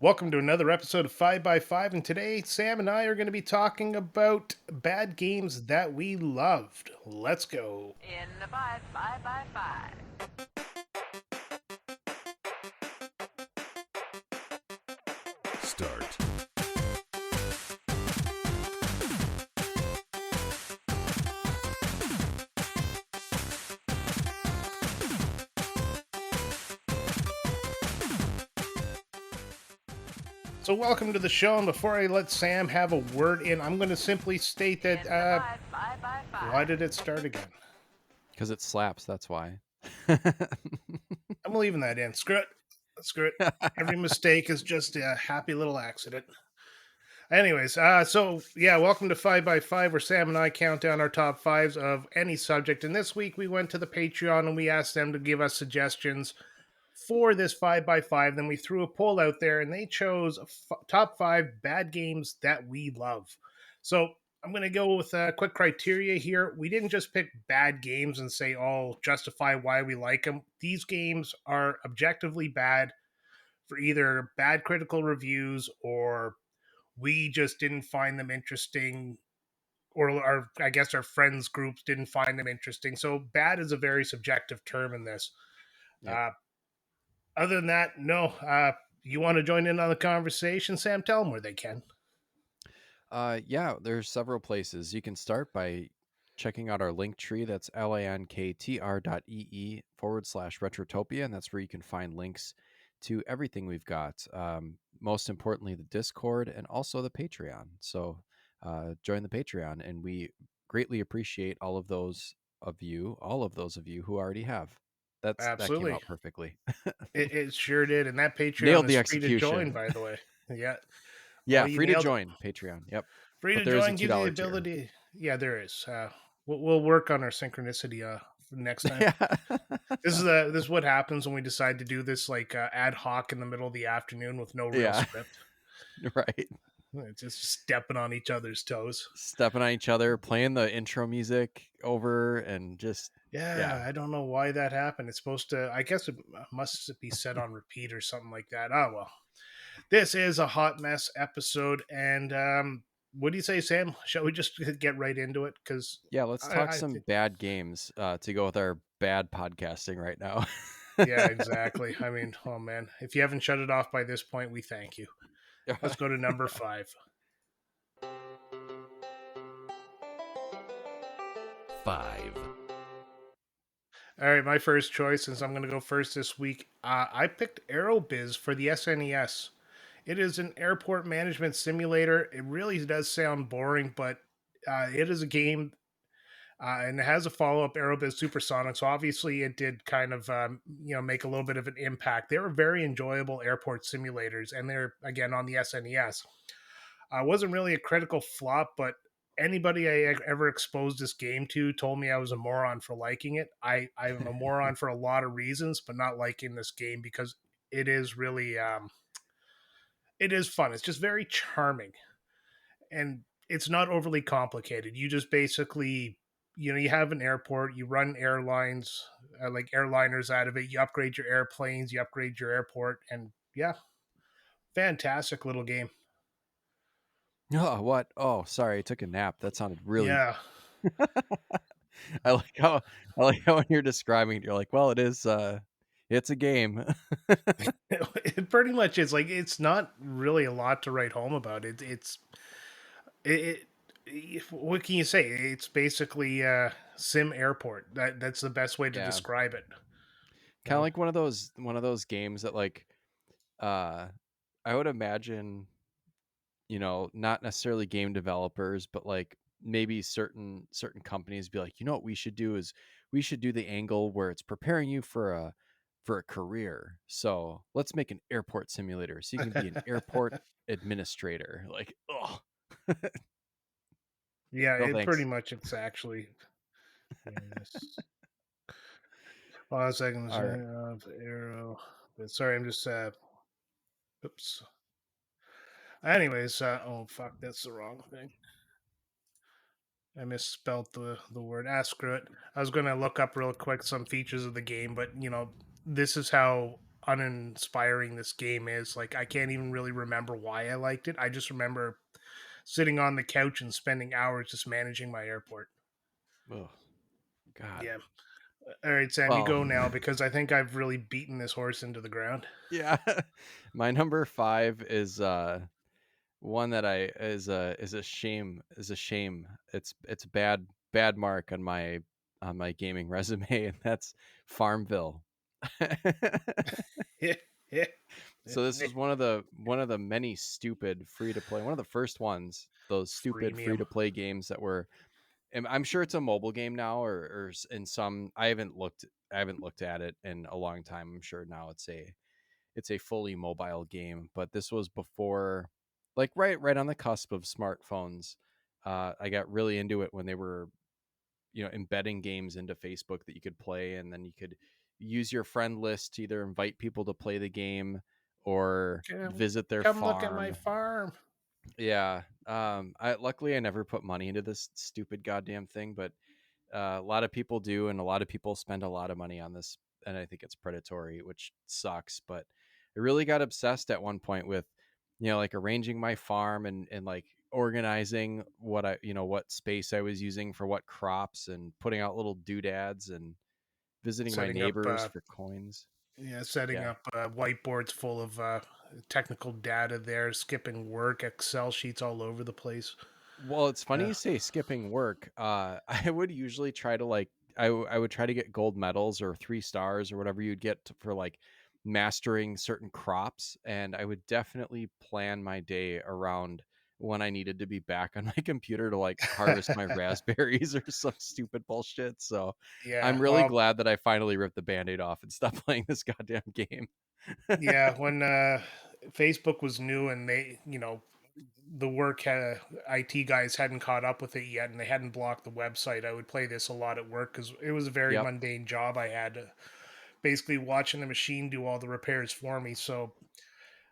Welcome to another episode of 5 by 5 and today Sam and I are going to be talking about bad games that we loved. Let's go. In the five by five. Start. So welcome to the show, and before I let Sam have a word in, I'm going to simply state In that the five by why five. did it start again? Because it slaps, that's why. I'm leaving that in. Screw it. Screw it. Every mistake is just a happy little accident. Anyways, welcome to 5 by 5 where Sam and I count down our top fives of any subject. And this week we went to the Patreon and we asked them to give us suggestions for this 5 by 5. Then we threw a poll out there and they chose top five bad games that we love. So I'm going to go with a quick criteria here. We didn't just pick bad games and say, oh, justify why we like them. These games are objectively bad for either bad critical reviews or we just didn't find them interesting, or I guess our friends groups didn't find them interesting. So bad is a very subjective term in this. Yep. Uh, Other than that, no. You want to join in on the conversation, Sam? Tell them where they can. Yeah, there's several places. You can start by checking out our link tree. That's linktr.ee/Retrotopia. And that's where you can find links to everything we've got. Most importantly, the Discord and also the Patreon. So join the Patreon. And we greatly appreciate all of those of you who already have. That came Absolutely. out perfectly. It sure did. And that Patreon Nailed is the free to join, execution. by the way. Yeah. Oh, Yeah, you free to nailed it. join Patreon. Yep. Free But to there is a join gives you the $2 tier. ability. Yeah, there is. We'll work on our synchronicity for next time. Yeah. This is what happens when we decide to do this like ad hoc in the middle of the afternoon with no real Yeah. script. Right. It's just stepping on each other's toes. Stepping on each other, playing the intro music over, and just, Yeah, yeah. I don't know why that happened. It's supposed to. I guess it must be set on repeat or something like that. Oh well. This is a hot mess episode, and what do you say, Sam? Shall we just get right into it? Because Yeah, let's talk I some think, bad games to go with our bad podcasting right now. yeah, exactly. I mean, oh man, if you haven't shut it off by this point, we thank you. Let's go to number Yeah. 5. 5. All right, my first choice, since I'm going to go first this week, I picked Aerobiz for the SNES. It is an airport management simulator. It really does sound boring, but it is a game, and it has a follow up, Aerobiz Supersonic. So obviously, it did kind of make a little bit of an impact. They were very enjoyable airport simulators, and they're again on the SNES. Wasn't really a critical flop, but anybody I ever exposed this game to told me I was a moron for liking it. I'm a moron for a lot of reasons, but not liking this game because it is really it is fun. It's just very charming, and it's not overly complicated. You just basically you have an airport, you run airlines, like airliners out of it. You upgrade your airplanes, you upgrade your airport, and yeah, fantastic little game. Oh, what? Oh, sorry, I took a nap. That sounded really. Yeah. I like how when you're describing it, you're like, well, it's a game. It pretty much is. Like, it's not really a lot to write home about. What can you say? It's basically sim airport. That's the best way to Yeah, describe it. You kind of know? like one of those games that like, uh, I would imagine, not necessarily game developers, but like maybe certain companies be like, what we should do is we should do the angle where it's preparing you for a career. So let's make an airport simulator so you can be an airport administrator. Like, oh, Yeah, no it pretty thanks. much. It's actually. Yes. Hold on a second. All right. Arrow. Sorry, I'm just. Oops. Anyways, oh fuck, that's the wrong thing. I misspelled the word. Ah, screw it. I was gonna look up real quick some features of the game, but this is how uninspiring this game is. Like, I can't even really remember why I liked it. I just remember sitting on the couch and spending hours just managing my airport. Oh God. Yeah. All right, Sam, you Well, go now because I think I've really beaten this horse into the ground. yeah. My number 5 is one that I is a shame, is a shame. It's bad mark on my gaming resume, and that's Farmville. So this is one of the many stupid free to play, one of the first ones, those stupid free Freemium. to play games that were. And I'm sure it's a mobile game now, or in some. I haven't looked at it in a long time. I'm sure now it's a fully mobile game, but this was before, like right on the cusp of smartphones. I got really into it when they were, embedding games into Facebook that you could play, and then you could use your friend list to either invite people to play the game or Come, visit their come look at my farm. farm. Yeah. I luckily I never put money into this stupid goddamn thing, but a lot of people do, and a lot of people spend a lot of money on this, and I think it's predatory, which sucks. But I really got obsessed at one point with, like arranging my farm and like organizing what space I was using for what crops, and putting out little doodads and visiting my Setting up, neighbors for coins. yeah, setting Yeah. up whiteboards full of technical data there, skipping work, Excel sheets all over the place. Well, it's funny Yeah. you say skipping work. I would usually try to like I would try to get gold medals or 3 stars or whatever you'd get for like mastering certain crops, and I would definitely plan my day around when I needed to be back on my computer to like harvest my raspberries or some stupid bullshit. So Yeah. I'm really Well, glad that I finally ripped the band-aid off and stopped playing this goddamn game. yeah, when Facebook was new and the IT guys hadn't caught up with it yet and they hadn't blocked the website, I would play this a lot at work because it was a very Yep. mundane job I had, basically watching the machine do all the repairs for me. So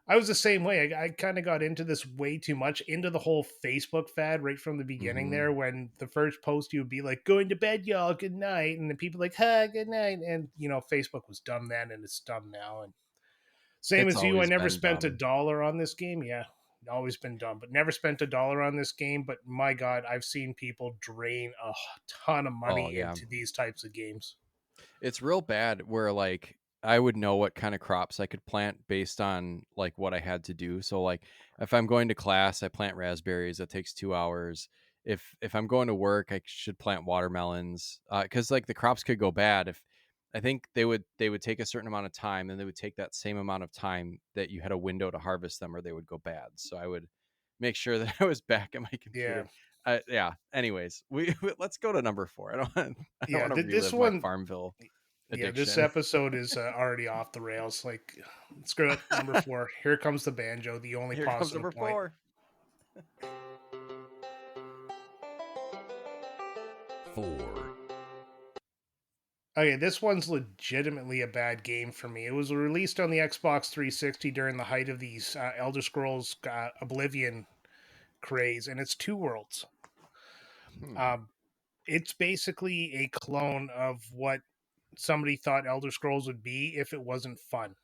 I was the same way. I kind of got into this way too much, into the whole Facebook fad right from the beginning Mhm. there, when the first post you would be like, going to bed, y'all, good night. And then people like, huh, good night. And, Facebook was dumb then and it's dumb now. And same It's as you, I always never been spent a dumb. dollar on this game. Yeah, always been dumb, but never spent a dollar on this game. But my God, I've seen people drain a ton of Oh, money yeah. into these types of games. It's real bad where like I would know what kind of crops I could plant based on like what I had to do. So like if I'm going to class, I plant raspberries. That takes 2 hours. If I'm going to work, I should plant watermelons. Because like the crops could go bad if I think they would take a certain amount of time, and they would take that same amount of time that you had a window to harvest them, or they would go bad. So I would make sure that I was back at my Yeah, computer. Yeah. Anyways, let's go to number 4. I don't yeah. want to This relive my one, Farmville yeah, this addiction. episode is already off the rails. Like, screw it. Number four. Here comes the banjo. The only Here comes positive number point. 4. 4, Okay, this one's legitimately a bad game for me. It was released on the Xbox 360 during the height of these Elder Scrolls Oblivion craze, and it's Two Worlds. Hmm. Um, it's basically a clone of what somebody thought Elder Scrolls would be if it wasn't fun.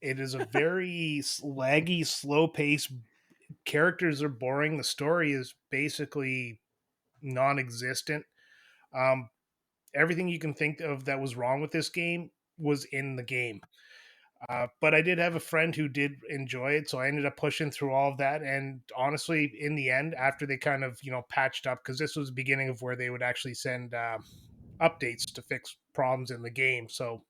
It is a very laggy, slow paced. Characters are boring. The story is basically non-existent. Um, Everything you can think of that was wrong with this game was in the game. But I did have a friend who did enjoy it, so I ended up pushing through all of that. And honestly, in the end, after they kind of patched up, because this was the beginning of where they would actually send updates to fix problems in the game. So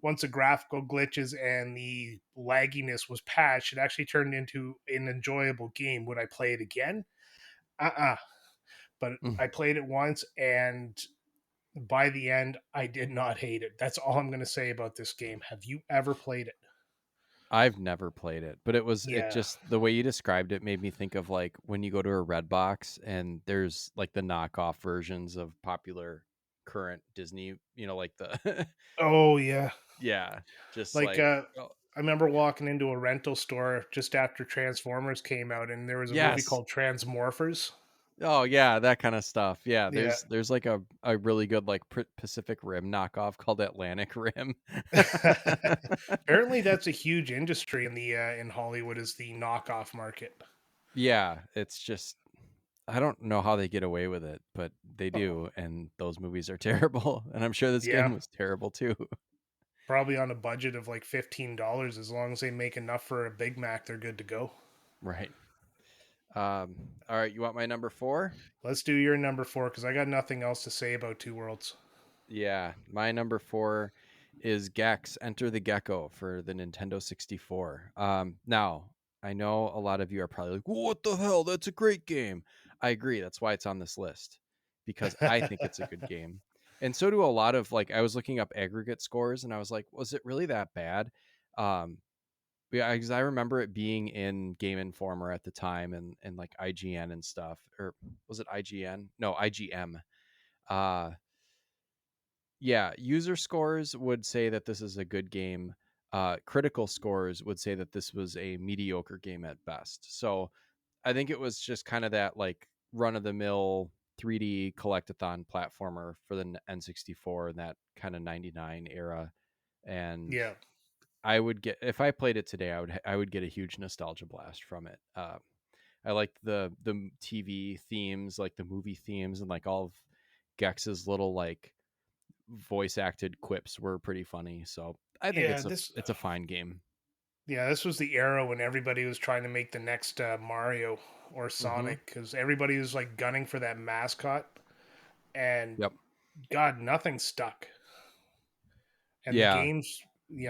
once the graphical glitches and the lagginess was patched, it actually turned into an enjoyable game. Would I play it again? But I played it once, and by the end, I did not hate it. That's all I'm going to say about this game. Have you ever played it? I've never played it, but it Yeah. just the way you described it made me think of like when you go to a red box and there's like the knockoff versions of popular current Disney, like the Oh yeah. yeah, just Like like oh, I remember walking into a rental store just after Transformers came out, and there was a movie yes. called Transmorphers. Oh yeah, that kind of stuff. Yeah, Yeah. there's like a really good like Pacific Rim knockoff called Atlantic Rim. Apparently, that's a huge industry in Hollywood is the knockoff market. Yeah, it's just I don't know how they get away with it, but they Oh, do, and those movies are terrible. And I'm sure this yeah, game was terrible too. probably on a budget of like $15. As long as they make enough for a Big Mac, they're good to go. Right. All right, you want my number 4? Let's do your number four because I got nothing else to say about Two Worlds. Yeah, my number 4 is Gex Enter the Gecko for the Nintendo 64. Now, I know a lot of you are probably like, "What the hell? That's a great game." I agree. That's why it's on this list because I think it's a good game. And so do a lot of like I was looking up aggregate scores and I was like, "Was it really that bad?" Um yeah, because I remember it being in Game Informer at the time and like IGN and stuff or was it IGN? No, IGM. Uh yeah, user scores would say that this is a good game. Critical scores would say that this was a mediocre game at best. So I think it was just kind of that like run of the mill 3D collectathon platformer for the N64 and that kind of 99 era. And Yeah, I would get if I played it today, I would get a huge nostalgia blast from it. I liked the TV themes, like the movie themes, and like all of Gex's little like voice acted quips were pretty funny. So I think yeah. This it's a fine game. Yeah, this was the era when everybody was trying to make the next Mario or Mm-hmm. Sonic because everybody was like gunning for that mascot, and Yep. God, nothing stuck. And Yeah.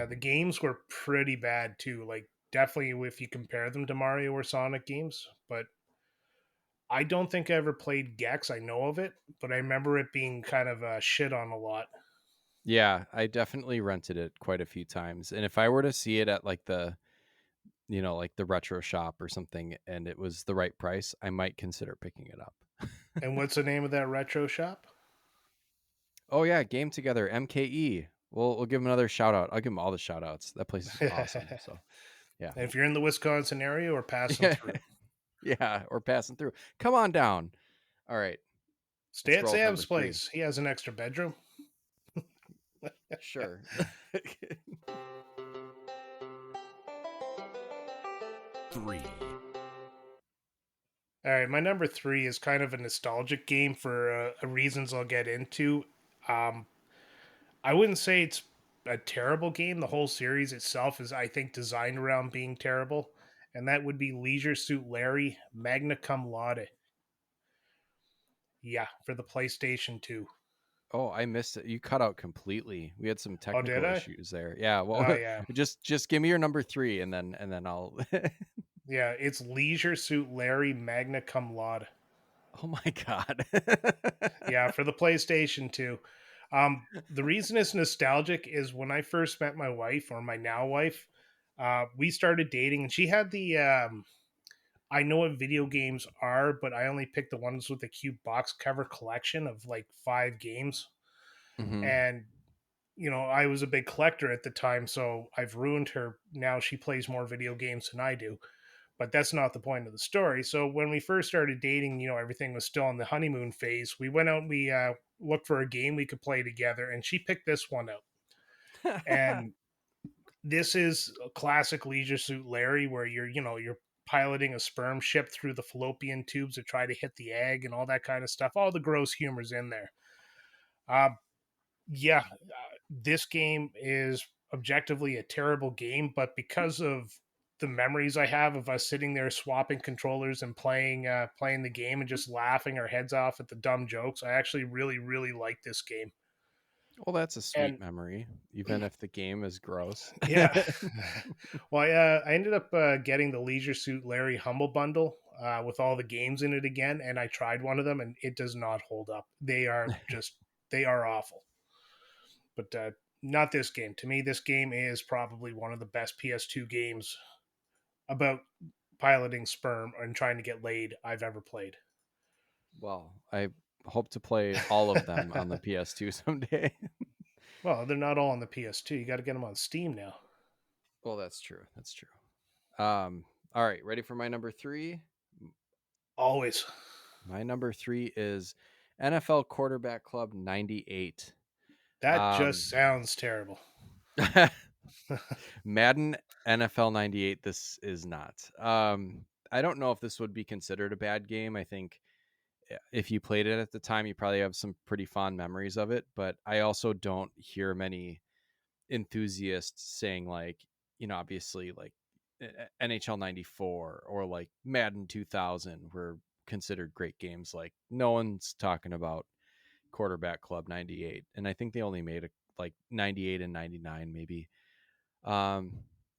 the games were pretty bad too. Like definitely if you compare them to Mario or Sonic games, but I don't think I ever played Gex. I know of it, but I remember it being kind of shit on a lot. Yeah. I definitely rented it quite a few times. And if I were to see it at like like the retro shop or something and it was the right price, I might consider picking it up. And what's the name of that retro shop? Oh yeah, Game Together, MKE. We'll give them another shout out. I'll give them all the shout outs. That place is awesome. So yeah. If you're in the Wisconsin area or passing Yeah. through, Yeah. Or passing through. Come on down. All right. stay Let's at roll with number Sam's 3. place. He has an extra bedroom. Sure. 3, All right, my number three is kind of a nostalgic game for reasons I'll get into. Um, I wouldn't say it's a terrible game. The whole series itself is, I think, designed around being terrible, and that would be Leisure Suit Larry Magna Cum Laude. Yeah, for the PlayStation 2. Oh, I missed it. You cut out completely. We had some Oh, did technical I? issues there. Yeah, Oh, well, yeah. just give me your number 3 and then I'll Yeah, it's Leisure Suit Larry Magna Cum Laude. Oh my god. Yeah, for the PlayStation 2. The reason it's nostalgic is when I first met my wife, or my now wife, we started dating, and she had the. I know what video games are, but I only picked the ones with the cute box cover collection of like 5 games. Mhm. And, I was a big collector at the time, so I've ruined her. Now she plays more video games than I do, but that's not the point of the story. So when we first started dating, everything was still in the honeymoon phase. We went out and we looked for a game we could play together, and she picked this one out. And this is a classic Leisure Suit Larry, where you're piloting a sperm ship through the fallopian tubes to try to hit the egg and all that kind of stuff. All the gross humor's in there. Uh, yeah, this game is objectively a terrible game, but because of the memories I have of us sitting there swapping controllers and playing the game and just laughing our heads off at the dumb jokes, I actually really really like this game. Well, that's a sweet And memory, even if the game is gross. yeah, well, I ended up getting the Leisure Suit Larry Humble Bundle with all the games in it again, and I tried one of them, and it does not hold up. They are awful. But not this game. To me, this game is probably one of the best PS2 games about piloting sperm and trying to get laid I've ever played. Well, I hope to play all of them on the PS2 someday. Well, they're not all on the PS2. You got to get them on Steam now. Well, that's true. That's true. All right, ready for my number 3? Always. My number 3 is NFL Quarterback Club 98. That Um, just sounds terrible. Madden NFL 98, this is not. I don't know if this would be considered a bad game. I think if you played it at the time, you probably have some pretty fond memories of it. But I also don't hear many enthusiasts saying, like, obviously, like NHL 94 or like Madden 2000 were considered great games. Like, no one's talking about Quarterback Club 98. And I think they only made like 98 and 99 maybe. um,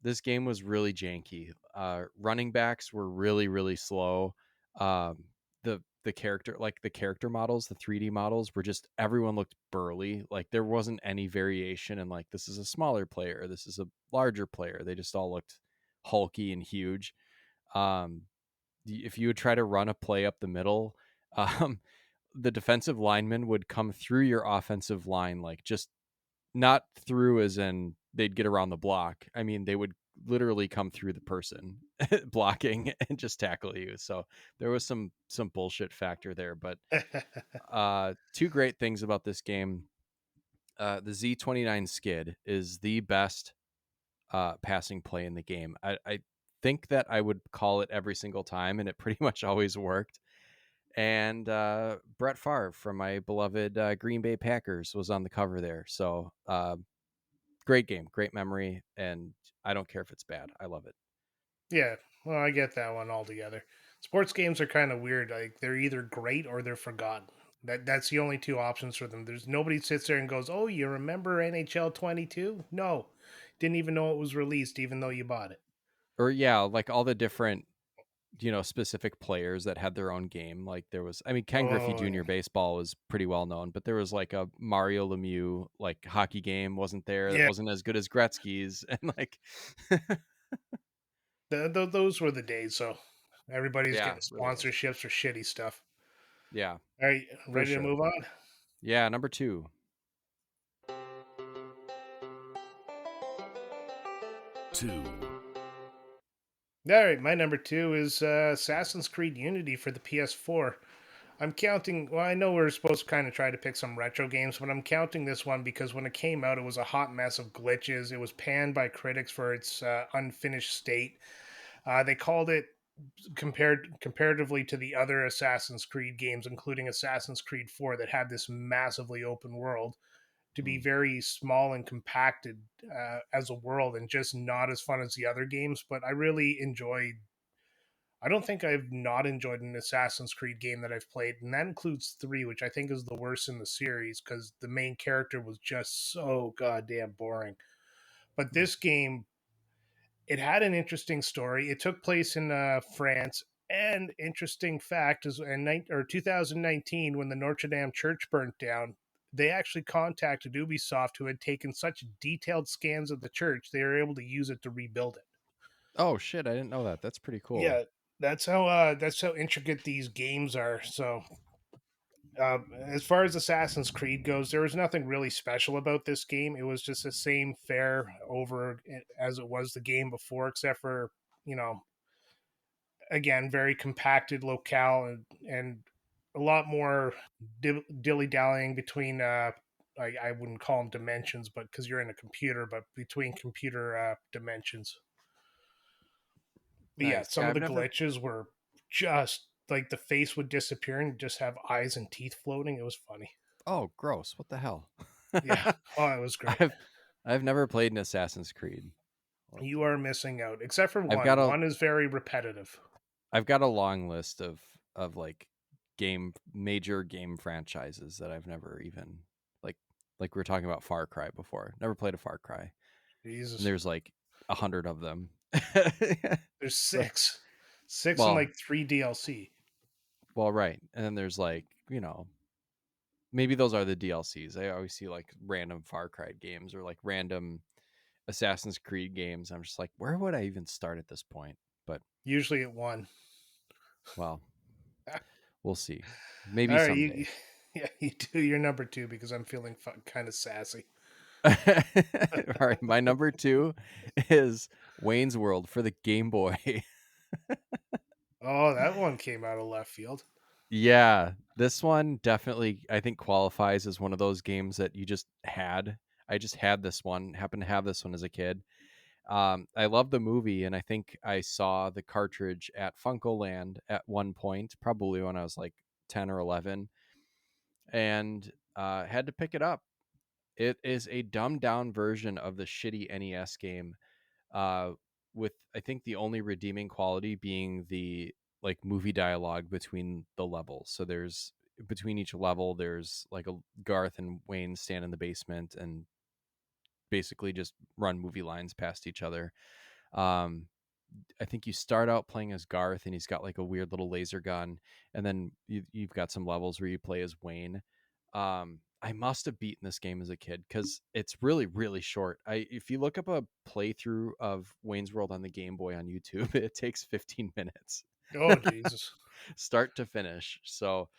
this game was really janky. Running backs were really, really slow. Um, the character models, the 3D models were just, everyone looked burly. Like, there wasn't any variation in, like, this is a smaller player, this is a larger player. They just all looked hulky and huge. Um, if you would try to run a play up the middle, um, the defensive lineman would come through your offensive line, like, just not through as in they'd get around the block. I mean, they would literally come through the person blocking and just tackle you. So there was some bullshit factor there. But two great things about this game. The Z29 skid is the best passing play in the game. I think that I would call it every single time, and it pretty much always worked. And Brett Favre from my beloved Green Bay Packers was on the cover there. So great game, great memory, and I don't care if it's bad. I love it. Yeah, well, I get that one altogether. Sports games are kind of weird. Like they're either great or they're forgotten. That's the only two options for them. There's nobody sits there and goes, "Oh, you remember NHL 22?" No, didn't even know it was released, even though you bought it. Or yeah, like all the different, specific players that had their own game. Like there was, I mean, Ken Griffey Oh, yeah. Jr. baseball was pretty well known, but there was like a Mario Lemieux like hockey game wasn't there, that Yeah, wasn't as good as Gretzky's, and like, those were the days. So everybody's yeah, getting really was. sponsorships for shitty stuff. Yeah, All right, for ready to sure. move on? Yeah, number 2. 2, All right, my number two is Assassin's Creed Unity for the PS4. I'm counting. Well, I know we're supposed to kind of try to pick some retro games, but I'm counting this one because when it came out, it was a hot mess of glitches. It was panned by critics for its unfinished state. They called it comparatively to the other Assassin's Creed games, including Assassin's Creed 4, that had this massively open world, to be Mm. very small and compacted as a world and just not as fun as the other games. But I really enjoyed. I don't think I've not enjoyed an Assassin's Creed game that I've played, and that includes 3, which I think is the worst in the series because the main character was just so goddamn boring. But Mm. this game, it had an interesting story. It took place in France, and interesting fact is, in 2019, when the Notre Dame church burnt down, they actually contacted Ubisoft, who had taken such detailed scans of the church, they were able to use it to rebuild it. Oh shit, I didn't know that. That's pretty cool. Yeah, that's how intricate these games are. So as far as Assassin's Creed goes, there was nothing really special about this game. It was just the same fare over as it was the game before, except for, you know, again, very compacted locale, and a lot more dilly dallying between. I wouldn't call them dimensions, but because you're in a computer, but between computer dimensions. But yeah, Nice. some Yeah, of I've the never. glitches were just like the face would disappear and just have eyes and teeth floating. It was funny. Oh, gross. What the hell? Yeah. Oh, it was great. I've I've never played an Assassin's Creed. Like, You are missing out, except for I've got one. a One is very repetitive. I've got a long list of like major game franchises that I've never even like we were talking about Far Cry before. Never played a Far Cry. And Jesus. there's like 100 of them. There's So, six. Six and well, like three DLC. right. And then there's like, maybe those are the DLCs. I always see like random Far Cry games or like random Assassin's Creed games. I'm just like, where would I even start at this point? But Usually at one. well, All we'll see. Maybe right, someday. yeah, you do your number two because I'm feeling kind of sassy. All right, my number 2 is Wayne's World for the Game Boy. Oh, that one came out of left field. Yeah, this one definitely I think qualifies as one of those games that you just had. I just had this one, happened to have this one as a kid. I love the movie, and I think I saw the cartridge at Funkoland at one point, probably when I was like 10 or 11, and had to pick it up. It is a dumbed down version of the shitty NES game, uh, with I think the only redeeming quality being the like movie dialogue between the levels. So there's between each level, there's like a Garth and Wayne stand in the basement and basically just run movie lines past each other. Um, I think you start out playing as Garth, and he's got like a weird little laser gun, and then you've got some levels where you play as Wayne. I must have beaten this game as a kid because it's really really short. If you look up a playthrough of Wayne's World on the Game Boy on YouTube, it takes 15 minutes, Oh Jesus. start to finish. So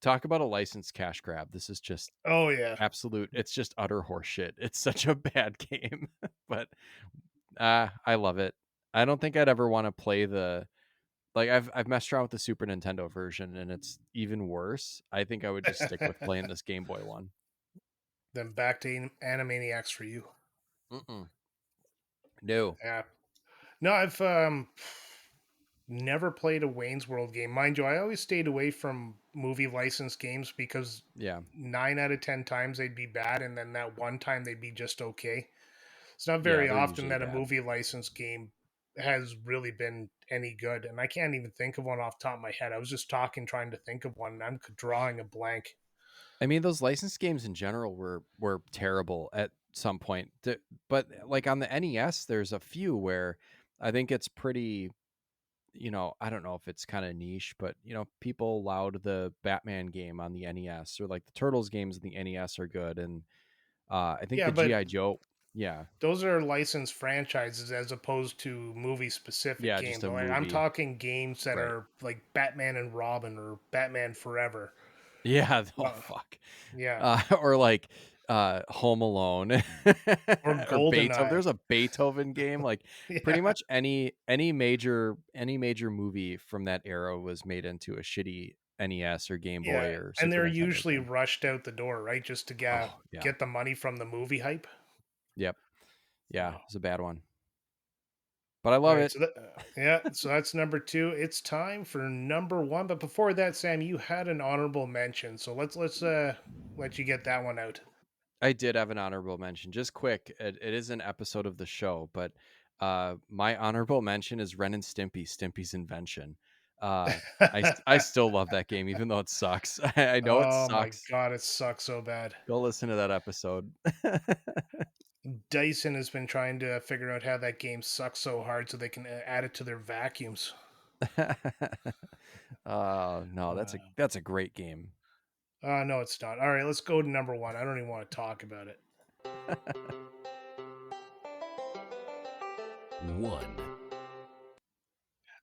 talk about a licensed cash grab. This is just Oh yeah. absolute. It's just utter horseshit. It's such a bad game, but I love it. I don't think I'd ever want to play the like I've messed around with the Super Nintendo version and it's even worse. I think I would just stick with playing this Game Boy one. Then back to Animaniacs for you. Mm-mm. No. Yeah. No, I've never played a Wayne's World game. Mind you, I always stayed away from movie licensed games because Yeah. 9 out of 10 times they'd be bad, and then that one time they'd be just okay. It's not Yeah, very they're often usually that a bad. movie licensed game has really been any good, and I can't even think of one off the top of my head. I was just talking, trying to think of one, and I'm drawing a blank. I mean, those licensed games in general were terrible at some point. But like on the NES, there's a few where I think it's pretty, I don't know if it's kind of niche, but people allowed the Batman game on the NES or like the Turtles games in the NES are good. And I think Yeah, the but GI Joe, yeah, those are licensed franchises as opposed to movie specific yeah, just games. a Like I'm movie, talking games that right? are like Batman and Robin or Batman Forever. Yeah. Oh Uh, fuck. yeah, Or like Home Alone or or Beethoven. GoldenEye. There's a Beethoven game. Like pretty Yeah, much any major movie from that era was made into a shitty NES or Game yeah, Boy or and Super they're Nintendo usually game. rushed out the door, right? Just to Oh yeah. get the money from the movie hype. Yep. Yeah, Oh. it's a bad one. But I All love right, it. so yeah, so that's number two. It's time for number one, but before that, Sam, you had an honorable mention, so let's let you get that one out. I did have an honorable mention. Just quick, it is an episode of the show, but my honorable mention is Ren and Stimpy, Stimpy's Invention. I still love that game, even though it sucks. I know it Oh my sucks. god, it sucks so bad. Go listen to that episode. Dyson has been trying to figure out how that game sucks so hard so they can add it to their vacuums. Oh no, that's a great game. No, it's not. All right, let's go to number one. I don't even want to talk about it. 1,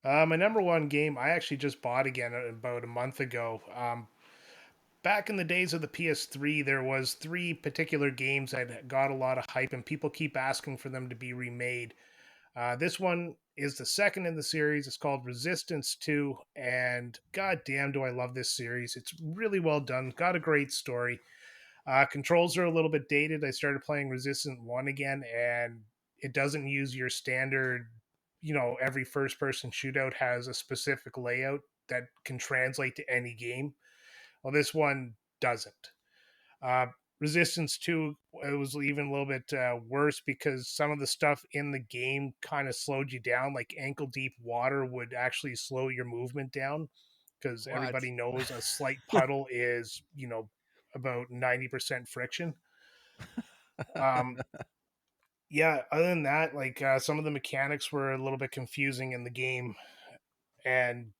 My number one game, I actually just bought again about a month ago. Back in the days of the PS3, there was three particular games that got a lot of hype, and people keep asking for them to be remade. This one is the second in the series. It's called Resistance 2, and goddamn, do I love this series! It's really well done. Got a great story. Controls are a little bit dated. I started playing Resistance 1 again, and it doesn't use your standard, every first person shootout has a specific layout that can translate to any game. Well, this one doesn't. Uh, Resistance 2, it was even a little bit worse because some of the stuff in the game kind of slowed you down. Like ankle deep water would actually slow your movement down because What? everybody knows a slight puddle is, about 90% friction. Um, yeah, other than that, like some of the mechanics were a little bit confusing in the game. And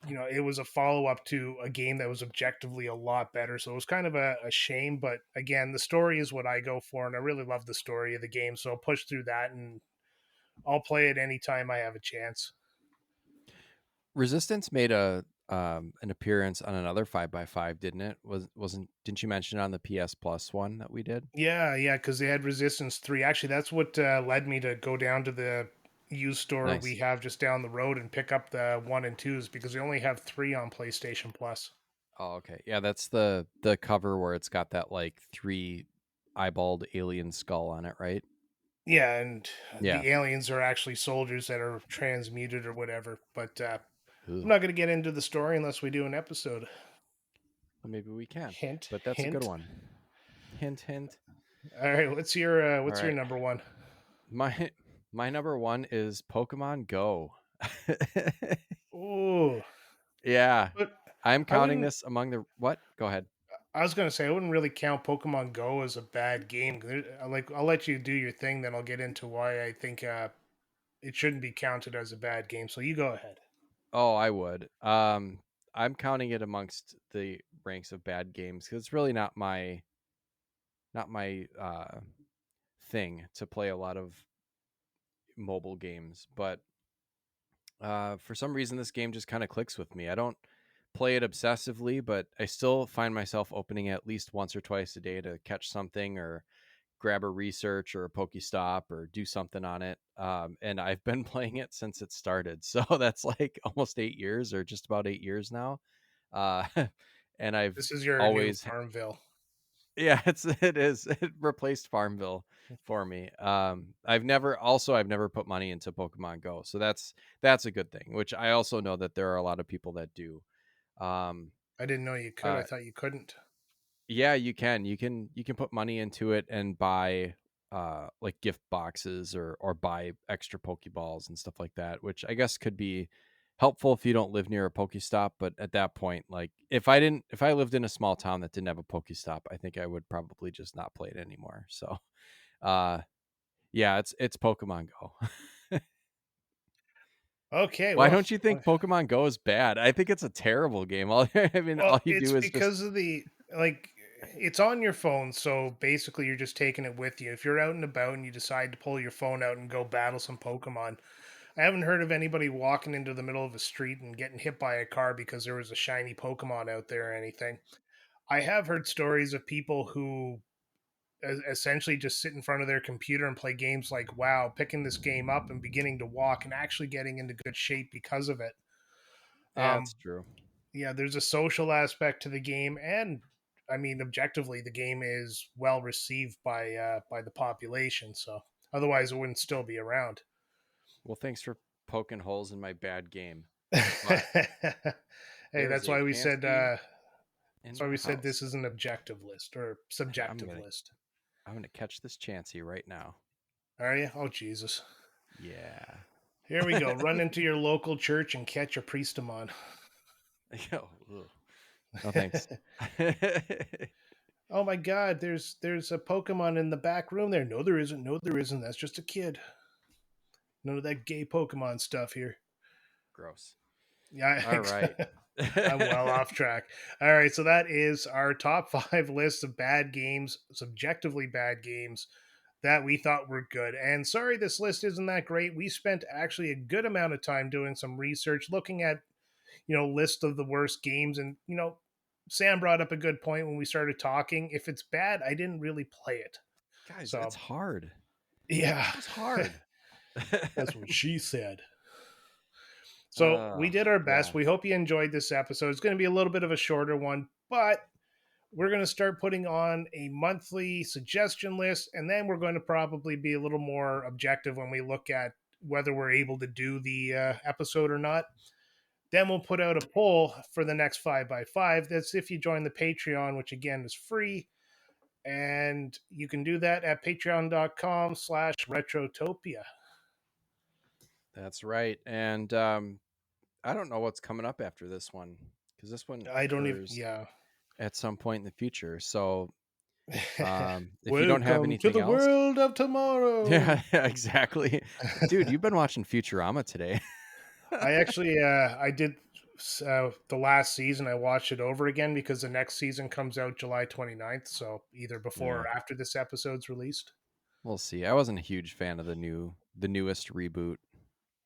it was a follow up to a game that was objectively a lot better. So it was kind of a shame. But again, the story is what I go for. And I really love the story of the game. So I'll push through that and I'll play it anytime I have a chance. Resistance made a an appearance on another 5x5, didn't it? Wasn't didn't you mention it on the PS Plus one that we did? Yeah, yeah, because they had Resistance 3. Actually, that's what led me to go down to the used store we Nice. have just down the road and pick up the one and twos because we only have three on PlayStation Plus. Oh, okay. Yeah, that's the cover where it's got that like three eyeballed alien skull on it, right? Yeah, and Yeah. the aliens are actually soldiers that are transmuted or whatever. But I'm Ugh. not going to get into the story unless we do an episode. Well, maybe we can, Hint, but that's a good hint. one. Hint, hint. All right, All what's your right. number one? My my number one is Pokemon Go. Oh, Yeah. but I'm I counting wouldn't. this among the what? Go ahead. I was gonna say I wouldn't really count Pokemon Go as a bad game. I'll let you do your thing, then I'll get into why I think it shouldn't be counted as a bad game. So you go ahead. Oh, I would. I'm counting it amongst the ranks of bad games because it's really not my thing to play a lot of mobile games. But for some reason, this game just kind of clicks with me. I don't play it obsessively, but I still find myself opening it at least once or twice a day to catch something or grab a research or a Pokestop or do something on it. And I've been playing it since it started. So that's like almost 8 years or just about 8 years now. Uh, and I've This is your new always, Farmville. yeah, it is. It replaced Farmville for me. I've never put money into Pokemon Go. So that's a good thing, which I also know that there are a lot of people that do. Um, I didn't know you could. I uh, thought you couldn't. Yeah, you can. You can put money into it and buy like gift boxes or buy extra Pokeballs and stuff like that, which I guess could be helpful if you don't live near a Pokestop, but at that point, like if I lived in a small town that didn't have a Pokestop, I think I would probably just not play it anymore. So, uh yeah, it's Pokemon Go. Okay, Why well, don't you think Pokemon Go is bad? I think it's a terrible game. All I mean, well, all you it's do is just because of the like it's on your phone, so basically you're just taking it with you. If you're out and about and you decide to pull your phone out and go battle some Pokemon, I haven't heard of anybody walking into the middle of a street and getting hit by a car because there was a shiny Pokemon out there or anything. I have heard stories of people who essentially just sit in front of their computer and play games like WoW, picking this game up and beginning to walk and actually getting into good shape because of it. yeah, it's Um, true. yeah, there's a social aspect to the game, and I mean, objectively, the game is well received by the population. So otherwise, it wouldn't still be around. Well, thanks for poking holes in my bad game. But Hey, there's that's a why we said Chansey in my this house. is an objective list or I'm subjective gonna list. I'm gonna catch this Chansey right now. Are you? Oh Jesus! Yeah. Here we go. Run into your local church and catch a priestamon. Yo, ugh. No thanks. Oh my God! There's a Pokemon in the back room there. No, there isn't. No, there isn't. That's just a kid. None of that gay Pokemon stuff here. Gross. Yeah, All right. I'm well off track. All right, so that is our top five list of bad games, subjectively bad games that we thought were good. And sorry, this list isn't that great. We spent actually a good amount of time doing some research, looking at list of the worst games, and Sam brought up a good point when we started talking. If it's bad, I didn't really play it. Guys, it's So hard. yeah, It was hard. that's what she said. So we Oh, did our best. yeah. We hope you enjoyed this episode. It's going to be a little bit of a shorter one, but we're going to start putting on a monthly suggestion list, and then we're going to probably be a little more objective when we look at whether we're able to do the episode or not. Then we'll put out a poll for the next 5x5. That's if you join the Patreon, which again is free. And you can do that at patreon.com/retrotopia. That's right. And I don't know what's coming up after this one because this one I don't even, occurs yeah. at some point in the future. So if you don't have Welcome to anything the else, world of tomorrow. yeah, exactly. Dude, you've been watching Futurama today. I actually, I did the last season. I watched it over again because the next season comes out July 29th. So either before Yeah, or after this episode's released. we'll see. I wasn't a huge fan of the newest reboot.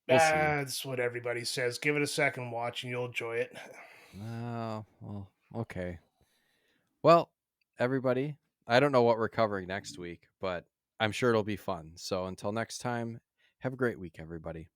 We'll see. That's what everybody says. Give it a second watch and you'll enjoy it. Oh, well, okay. Well, everybody, I don't know what we're covering next week, but I'm sure it'll be fun. So until next time, Have a great week, everybody.